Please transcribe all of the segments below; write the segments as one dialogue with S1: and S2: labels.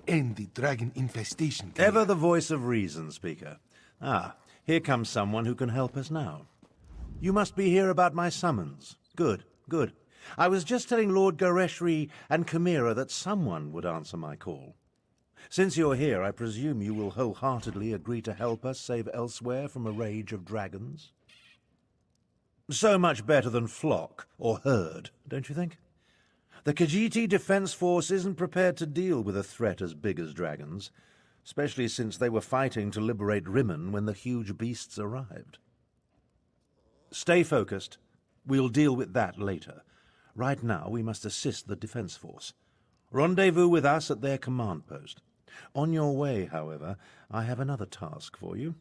S1: end the dragon infestation.
S2: Ever the voice of reason, Speaker. Ah, here comes someone who can help us now. You must be here about my summons. Good, good. I was just telling Lord Gareshri and Chimera that someone would answer my call. Since you're here, I presume you will wholeheartedly agree to help us save Elsweyr from a rage of dragons? So much better than flock or herd, don't you think? The Khajiit Defense Force isn't prepared to deal with a threat as big as dragons, especially since they were fighting to liberate Rimmon when the huge beasts arrived. Stay focused. We'll deal with that later. Right now, we must assist the Defense Force. Rendezvous with us at their command post. On your way, however, I have another task for you.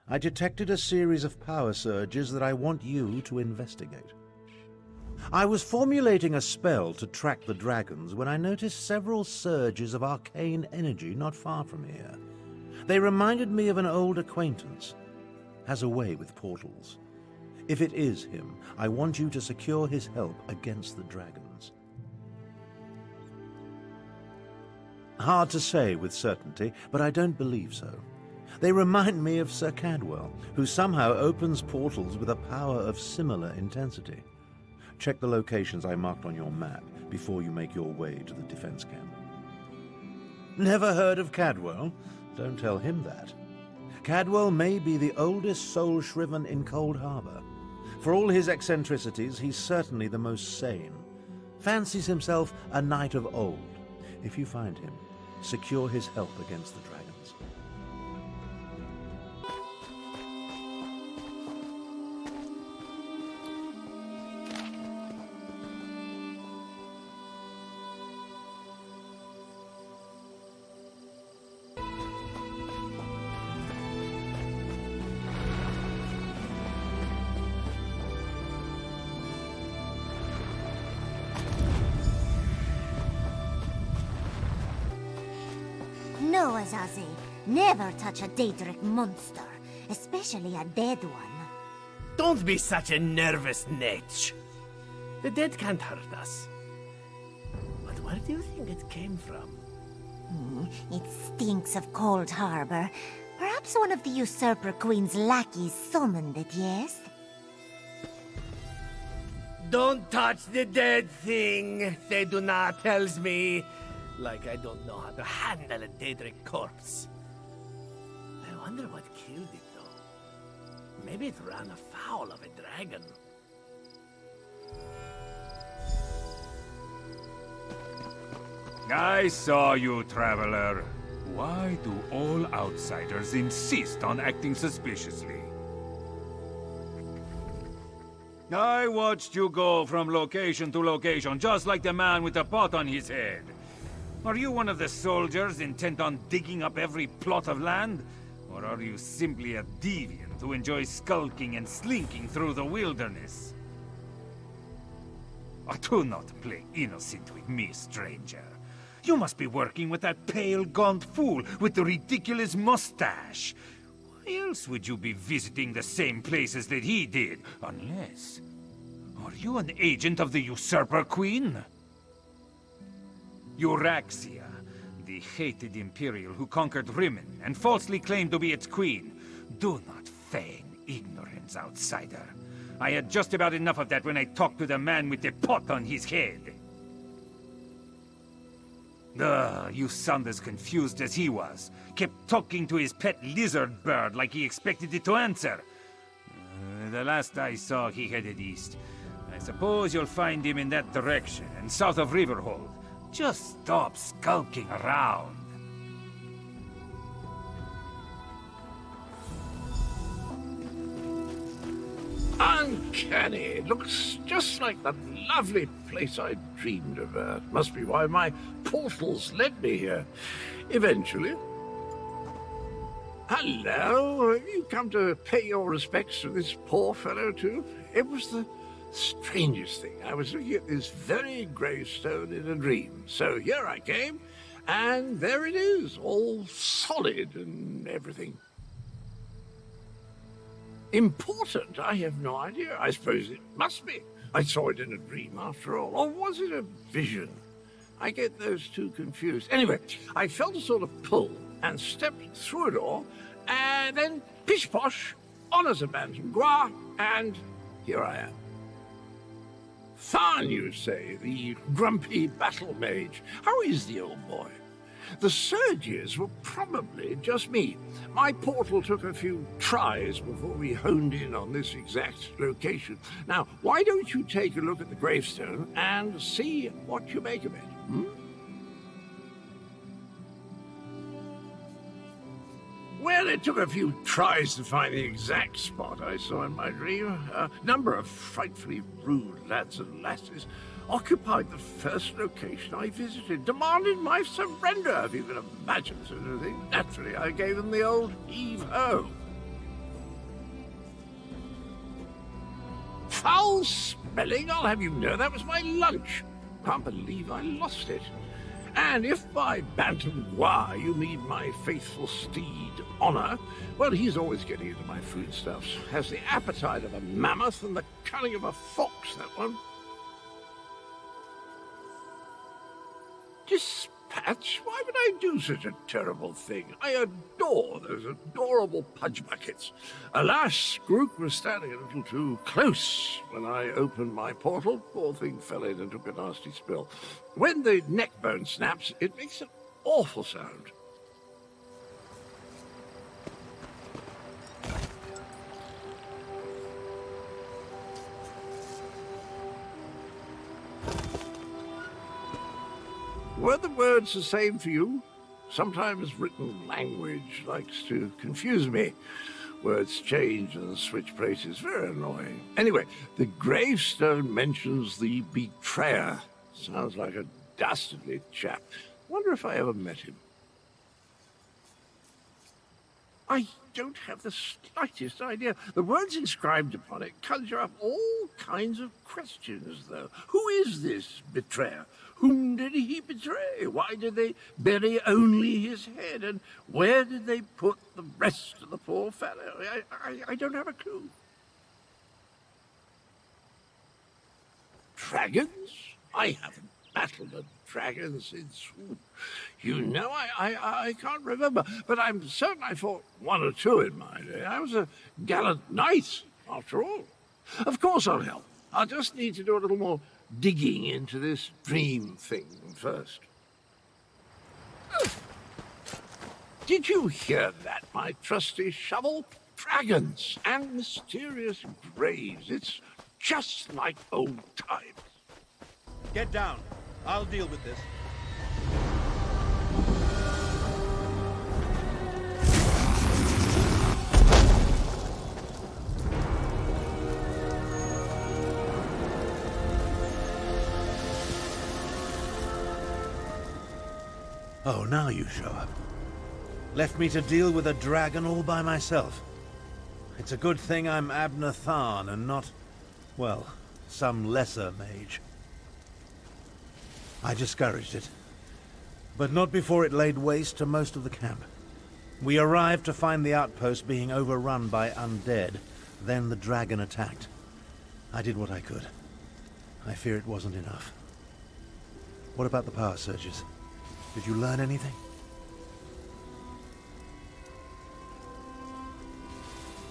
S2: I detected a series of power surges that I want you to investigate. I was formulating a spell to track the dragons when I noticed several surges of arcane energy not far from here. They reminded me of an old acquaintance. Has a way with portals. If it is him, I want you to secure his help against the dragons. Hard to say with certainty, but I don't believe so. They remind me of Sir Cadwell, who somehow opens portals with a power of similar intensity. Check the locations I marked on your map before you make your way to the defense camp. Never heard of Cadwell? Don't tell him that. Cadwell may be the oldest soul shriven in Cold Harbor. For all his eccentricities, he's certainly the most sane. Fancies himself a knight of old. If you find him, secure his help against the dragons.
S3: No, Azazi. Never touch a Daedric monster, especially a dead one.
S4: Don't be such a nervous netch. The dead can't hurt us. But where do you think it came from?
S3: It stinks of Cold Harbor. Perhaps one of the Usurper Queen's lackeys summoned it, yes?
S4: Don't touch the dead thing, they do not tells me. Like I don't know how to handle a Daedric corpse. I wonder what killed it, though. Maybe it ran afoul of a dragon.
S5: I saw you, traveler. Why do all outsiders insist on acting suspiciously? I watched you go from location to location, just like the man with the pot on his head. Are you one of the soldiers intent on digging up every plot of land? Or are you simply a deviant who enjoys skulking and slinking through the wilderness? Do not play innocent with me, stranger. You must be working with that pale, gaunt fool with the ridiculous mustache. Why else would you be visiting the same places that he did? Unless... Are you an agent of the Usurper Queen? Euraxia, the hated Imperial who conquered Rimmon and falsely claimed to be its queen. Do not feign ignorance, outsider. I had just about enough of that when I talked to the man with the pot on his head. You sound as confused as he was. Kept talking to his pet lizard bird like he expected it to answer. The last I saw, he headed east. I suppose you'll find him in that direction, and south of Riverhold. Just stop skulking around.
S6: Uncanny. It looks just like the lovely place I dreamed of. Must be why my portals led me here. Eventually. Hello. Have you come to pay your respects to this poor fellow, too? It was the strangest thing. I was looking at this very gravestone in a dream. So here I came, and there it is, all solid and everything. Important? I have no idea. I suppose it must be. I saw it in a dream after all. Or was it a vision? I get those two confused. Anyway, I felt a sort of pull and stepped through a door, and then pish-posh, on as a bantam gua, and here I am. Tharn, you say, the grumpy battle mage. How is the old boy? The surges were probably just me. My portal took a few tries before we honed in on this exact location. Now, why don't you take a look at the gravestone and see what you make of it? Well, it took a few tries to find the exact spot I saw in my dream. A number of frightfully rude lads and lasses occupied the first location I visited, demanded my surrender, if you can imagine such a thing. Naturally, I gave them the old heave-ho. Foul smelling, I'll have you know, that was my lunch. Can't believe I lost it. And if by bantam gua you mean my faithful steed, Honor, well, he's always getting into my foodstuffs. Has the appetite of a mammoth and the cunning of a fox, that one. Dispatch? Why would I do such a terrible thing? I adore those adorable pudge buckets. Alas, Grook was standing a little too close when I opened my portal. Poor thing fell in and took a nasty spill. When the neck bone snaps, it makes an awful sound. Were the words the same for you? Sometimes written language likes to confuse me. Words change and switch places. Very annoying. Anyway, the gravestone mentions the betrayer. Sounds like a dastardly chap. Wonder if I ever met him. I don't have the slightest idea. The words inscribed upon it conjure up all kinds of questions, though. Who is this betrayer? Whom did he betray? Why did they bury only his head? And where did they put the rest of the poor fellow? I don't have a clue. Dragons? I haven't battled a dragon since... You know, I can't remember, but I'm certain I fought one or two in my day. I was a gallant knight, after all. Of course I'll help. I'll just need to do a little more digging into this dream thing first. Did you hear that, my trusty shovel? Dragons and mysterious graves. It's just like old times.
S2: Get down. I'll deal with this. Oh, now you show up. Left me to deal with a dragon all by myself. It's a good thing I'm Abner Tharn and not, well, some lesser mage. I discouraged it, but not before it laid waste to most of the camp. We arrived to find the outpost being overrun by undead. Then the dragon attacked. I did what I could. I fear it wasn't enough. What about the power surges? Did you learn anything?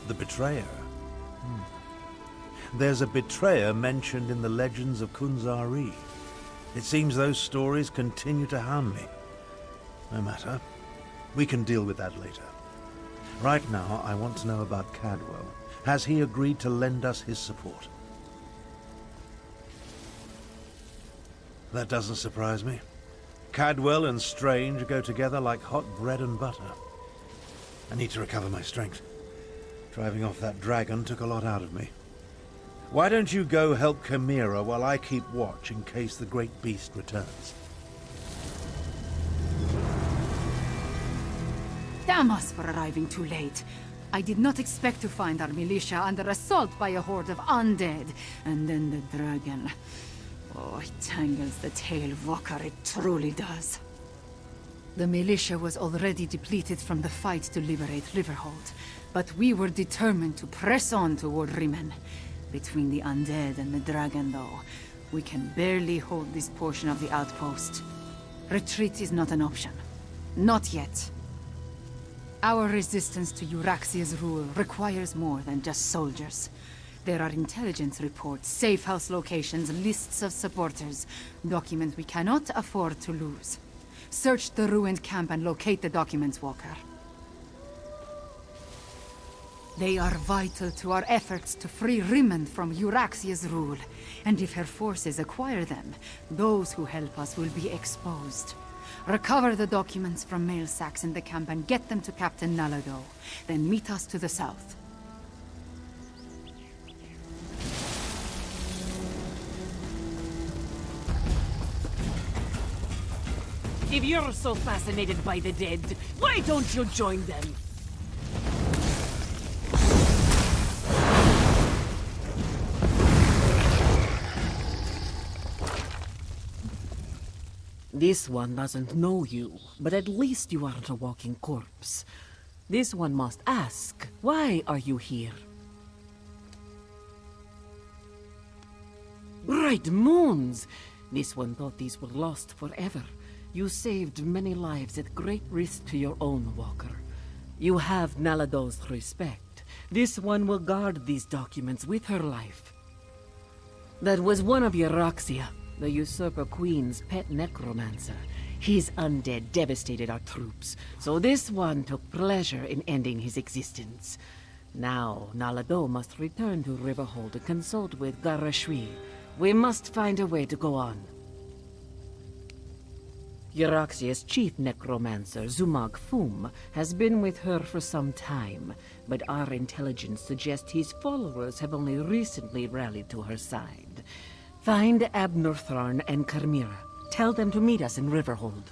S2: The betrayer? There's a betrayer mentioned in the legends of Kunzari. It seems those stories continue to hound me. No matter. We can deal with that later. Right now, I want to know about Cadwell. Has he agreed to lend us his support? That doesn't surprise me. Cadwell and Strange go together like hot bread and butter. I need to recover my strength. Driving off that dragon took a lot out of me. Why don't you go help Chimera while I keep watch in case the great beast returns?
S7: Damn us for arriving too late. I did not expect to find our militia under assault by a horde of undead. And then the dragon. Oh, it tangles the tail, Vokar, it truly does. The militia was already depleted from the fight to liberate Riverhold, but we were determined to press on toward Rimen. Between the undead and the dragon, though, We can barely hold this portion of the outpost. Retreat is not an option. Not yet. Our resistance to Euraxia's rule requires more than just soldiers. There are intelligence reports, safe house locations, lists of supporters, documents we cannot afford to lose. Search the ruined camp and locate the documents, Walker. They are vital to our efforts to free Rimond from Euraxia's rule. And if her forces acquire them, those who help us will be exposed. Recover the documents from mail sacks in the camp and get them to Captain Nalado. Then meet us to the south.
S8: If you're so fascinated by the dead, why don't you join them? This one doesn't know you, but at least you aren't a walking corpse. This one must ask, why are you here? Bright moons! This one thought these were lost forever. You saved many lives at great risk to your own, Walker. You have Nalado's respect. This one will guard these documents with her life. That was one of Euraxia, the Usurper Queen's pet necromancer. His undead devastated our troops, so this one took pleasure in ending his existence. Now, Nalado must return to Riverhold to consult with Garashwi. We must find a way to go on. Euraxia's chief necromancer, Zumag Fum, has been with her for some time, but our intelligence suggests his followers have only recently rallied to her side. Find Abnortharn and Carmira. Tell them to meet us in Riverhold.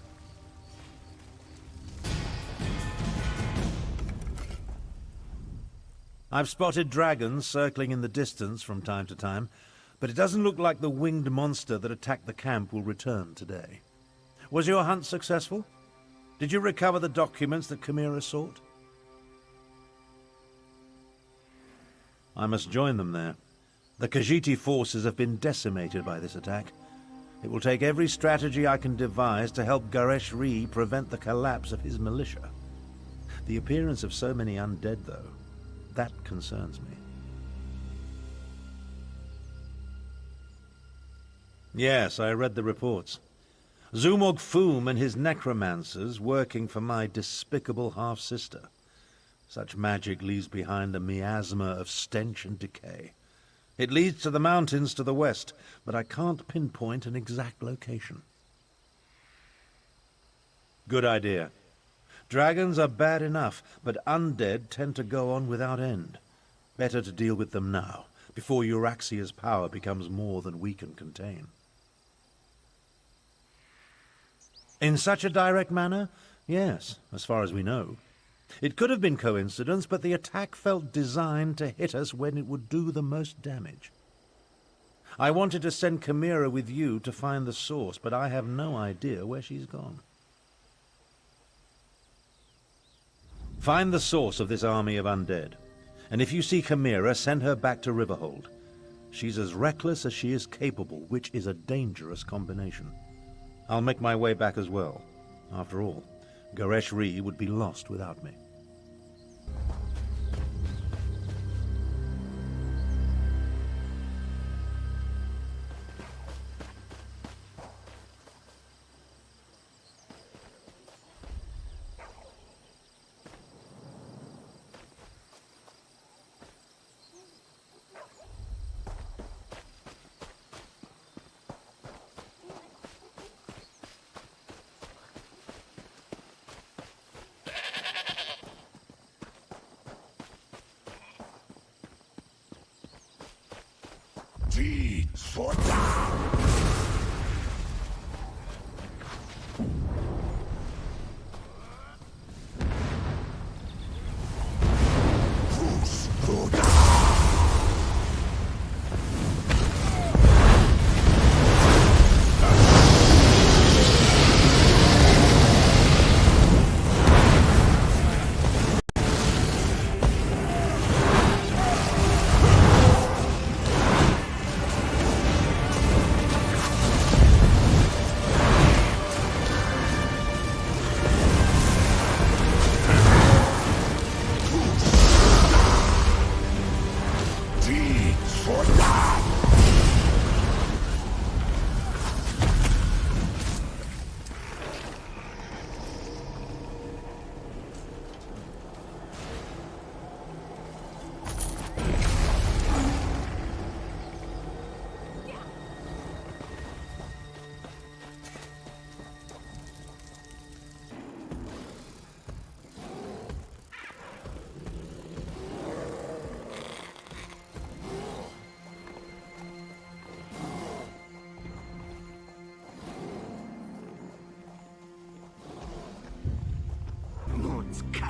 S2: I've spotted dragons circling in the distance from time to time, but it doesn't look like the winged monster that attacked the camp will return today. Was your hunt successful? Did you recover the documents that Chimera sought? I must join them there. The Khajiit forces have been decimated by this attack. It will take every strategy I can devise to help Garesh-Ree prevent the collapse of his militia. The appearance of so many undead, though, that concerns me. Yes, I read the reports. Zumog Foom and his necromancers working for my despicable half-sister. Such magic leaves behind a miasma of stench and decay. It leads to the mountains to the west, but I can't pinpoint an exact location. Good idea. Dragons are bad enough, but undead tend to go on without end. Better to deal with them now, before Euraxia's power becomes more than we can contain. In such a direct manner? Yes, as far as we know. It could have been coincidence, but the attack felt designed to hit us when it would do the most damage. I wanted to send Chimera with you to find the source, but I have no idea where she's gone. Find the source of this army of undead, and if you see Chimera, send her back to Riverhold. She's as reckless as she is capable, which is a dangerous combination. I'll make my way back as well. After all, Garesh-Ree would be lost without me.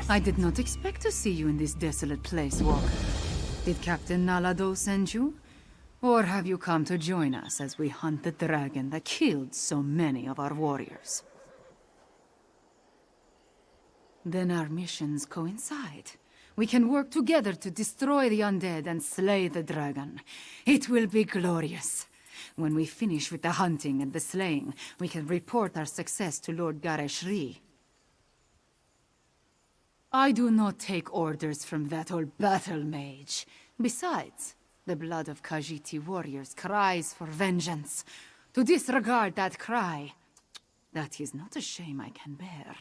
S7: I did not expect to see you in this desolate place, Walker. Did Captain Nalado send you? Or have you come to join us as we hunt the dragon that killed so many of our warriors? Then our missions coincide. We can work together to destroy the undead and slay the dragon. It will be glorious. When we finish with the hunting and the slaying, we can report our success to Lord Gareshri. I do not take orders from that old battle mage. Besides, the blood of Khajiiti warriors cries for vengeance. To disregard that cry, that is not a shame I can bear.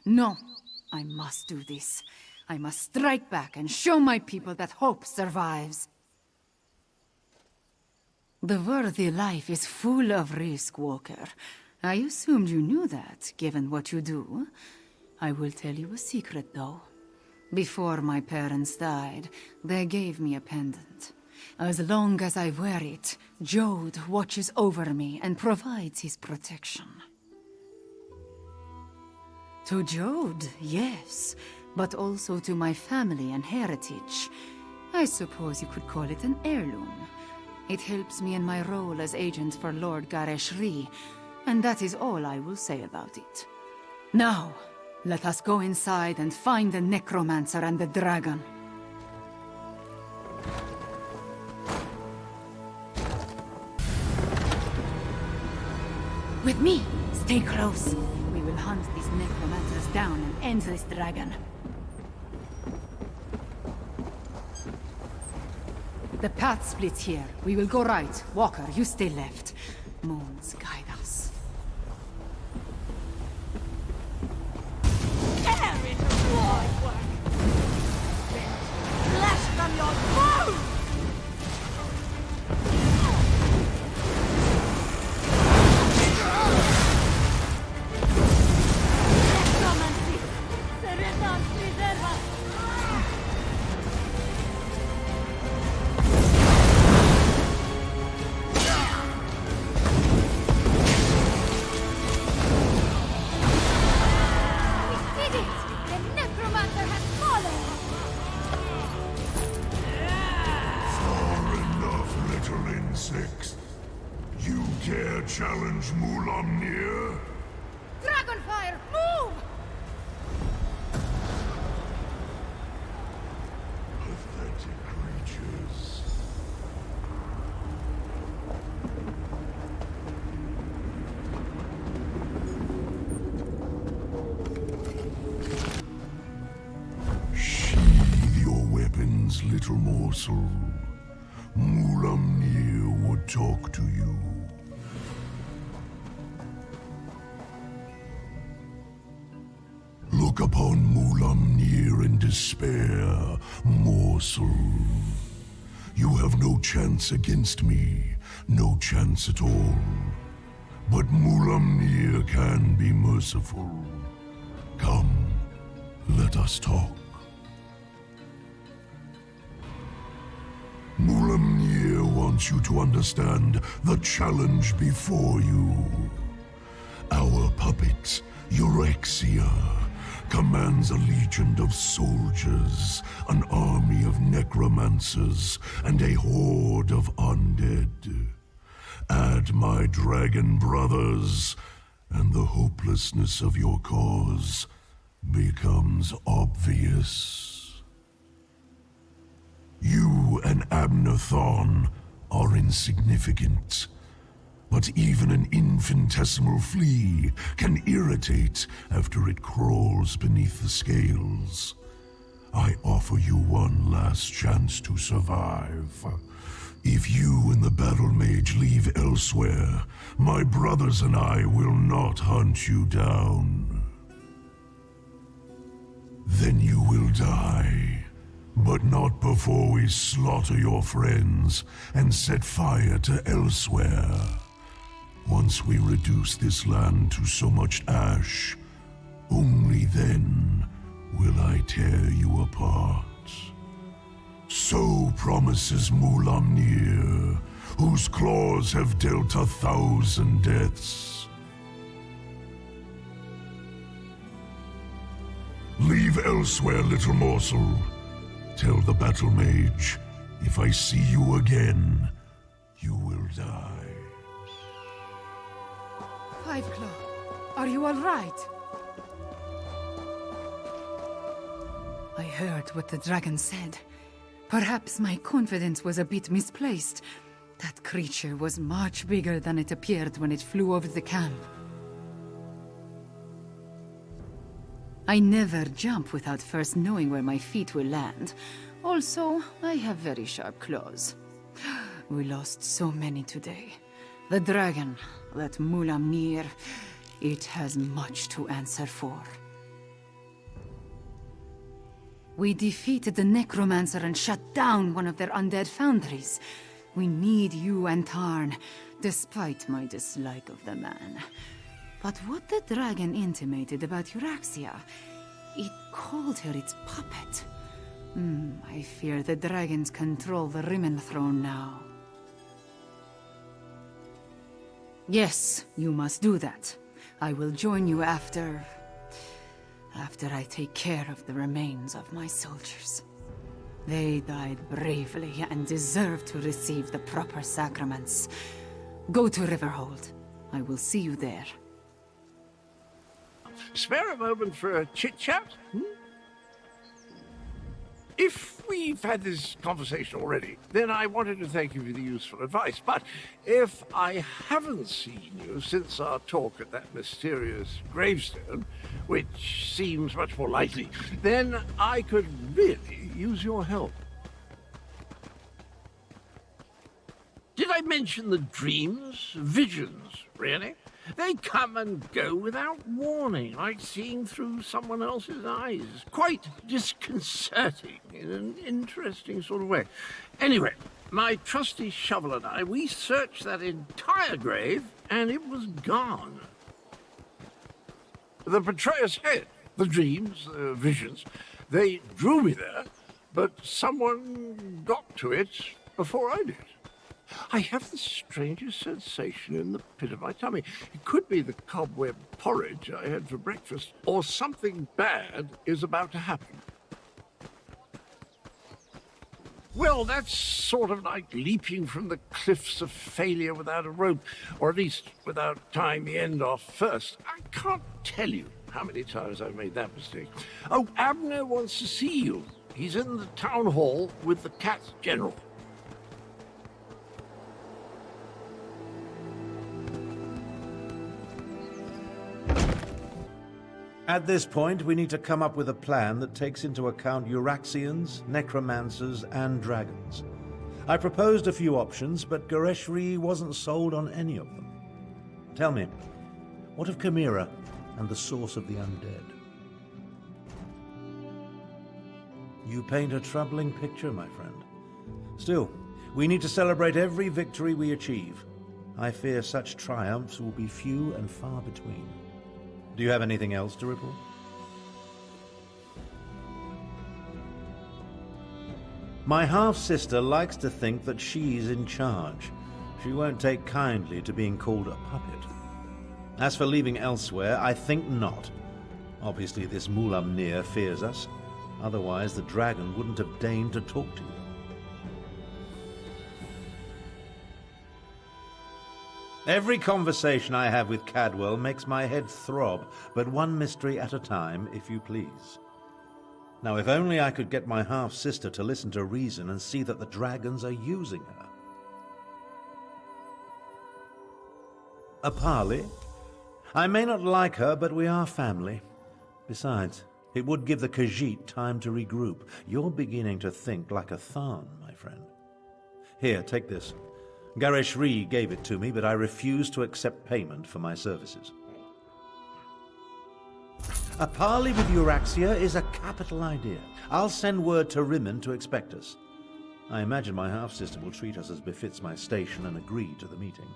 S7: No, I must do this. I must strike back and show my people that hope survives. The worthy life is full of risk, Walker. I assumed you knew that, given what you do. I will tell you a secret, though. Before my parents died, they gave me a pendant. As long as I wear it, Jode watches over me and provides his protection. To Jode, yes, but also to my family and heritage. I suppose you could call it an heirloom. It helps me in my role as agent for Lord Gareshri, and that is all I will say about it. Now, let us go inside and find the necromancer and the dragon. With me, stay close. We will hunt these necromancers down and end this dragon. The path splits here. We will go right. Walker, you stay left. Moons guide us.
S3: Flesh from your bones!
S9: You dare challenge Mulamnir?
S7: Dragonfire, move!
S9: Pathetic creatures. Sheathe your weapons, little morsel. Mulamnir would talk to you. Look upon Mulamnir in despair, morsel. You have no chance against me, no chance at all. But Mulamnir can be merciful. Come, let us talk. Mulamnir wants you to understand the challenge before you. Our puppet, Eurexia, commands a legion of soldiers, an army of necromancers, and a horde of undead. Add my dragon brothers, and the hopelessness of your cause becomes obvious. You and Abnathon are insignificant, but even an infinitesimal flea can irritate after it crawls beneath the scales. I offer you one last chance to survive. If you and the battle mage leave Elsweyr, my brothers and I will not hunt you down. Then you will die. But not before we slaughter your friends and set fire to Elsweyr. Once we reduce this land to so much ash, only then will I tear you apart. So promises Mulamnir, whose claws have dealt 1,000 deaths. Leave Elsweyr, little morsel. Tell the battle mage, if I see you again, you will die.
S7: Fiveclaw, are you all right? I heard what the dragon said. Perhaps my confidence was a bit misplaced. That creature was much bigger than it appeared when it flew over the camp. I never jump without first knowing where my feet will land. Also, I have very sharp claws. We lost so many today. The dragon, that Mulamnir, it has much to answer for. We defeated the necromancer and shut down one of their undead foundries. We need you and Tarn, despite my dislike of the man. But what the dragon intimated about Euraxia, it called her its puppet. I fear the dragons control the Rimmon throne now. Yes, you must do that. I will join you after I take care of the remains of my soldiers. They died bravely and deserve to receive the proper sacraments. Go to Riverhold. I will see you there.
S6: Spare a moment for a chit-chat? If we've had this conversation already, then I wanted to thank you for the useful advice. But if I haven't seen you since our talk at that mysterious gravestone, which seems much more likely, then I could really use your help. Did I mention the dreams? Visions, really? They come and go without warning, like seeing through someone else's eyes. Quite disconcerting in an interesting sort of way. Anyway, my trusty shovel and I, we searched that entire grave, and it was gone. The betrayer's head, the dreams, the visions, they drew me there, but someone got to it before I did. I have the strangest sensation in the pit of my tummy. It could be the cobweb porridge I had for breakfast, or something bad is about to happen. Well, that's sort of like leaping from the cliffs of failure without a rope, or at least without tying the end off first. I can't tell you how many times I've made that mistake. Oh, Abner wants to see you. He's in the town hall with the Cat General.
S2: At this point, we need to come up with a plan that takes into account Euraxians, necromancers, and dragons. I proposed a few options, but Gareshri wasn't sold on any of them. Tell me, what of Chimera and the source of the undead? You paint a troubling picture, my friend. Still, we need to celebrate every victory we achieve. I fear such triumphs will be few and far between. Do you have anything else to report? My half-sister likes to think that she's in charge. She won't take kindly to being called a puppet. As for leaving Elsweyr, I think not. Obviously this Mulamnir fears us. Otherwise the dragon wouldn't have deigned to talk to you. Every conversation I have with Cadwell makes my head throb, but one mystery at a time, if you please. Now, if only I could get my half-sister to listen to reason and see that the dragons are using her. A parley? I may not like her, but we are family. Besides, it would give the Khajiit time to regroup. You're beginning to think like a Tharn, my friend. Here, take this. Gareshri gave it to me, but I refuse to accept payment for my services. A parley with Euraxia is a capital idea. I'll send word to Rimmon to expect us. I imagine my half-sister will treat us as befits my station and agree to the meeting.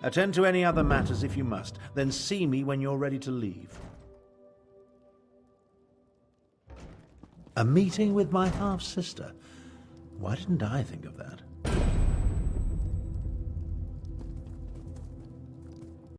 S2: Attend to any other matters if you must, then see me when you're ready to leave. A meeting with my half-sister? Why didn't I think of that?